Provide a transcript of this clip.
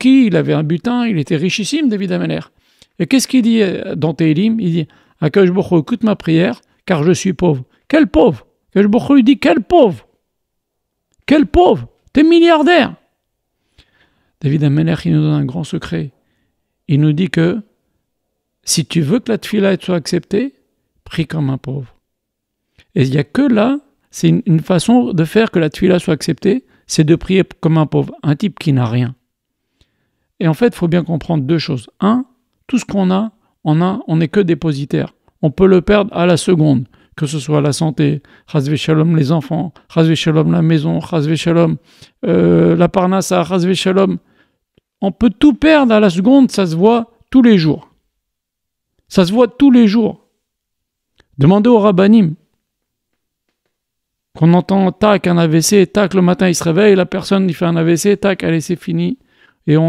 riquet, il avait un butin, il était richissime, David Ameller. Et qu'est-ce qu'il dit dans Tehillim? Il dit Akadosh Baruch Hu, écoute ma prière, car je suis pauvre. Quel pauvre? Akadosh Baruch Hu lui dit quel pauvre? Quel pauvre? T'es milliardaire. David Ameller, il nous donne un grand secret. Il nous dit que si tu veux que la tefila soit acceptée, prie comme un pauvre. Et il n'y a que là, c'est une façon de faire que la tefila soit acceptée, c'est de prier comme un pauvre, un type qui n'a rien. Et en fait, il faut bien comprendre deux choses. Un, tout ce qu'on a, on n'est que dépositaire. On peut le perdre à la seconde, que ce soit la santé, chas v'shalom les enfants, chas v'shalom la maison, chas v'shalom la parnassa, chas v'shalom. On peut tout perdre à la seconde, ça se voit tous les jours. Ça se voit tous les jours. Demandez au rabbanim. Qu'on entend tac, un AVC, tac, le matin il se réveille, la personne il fait un AVC, tac, allez c'est fini.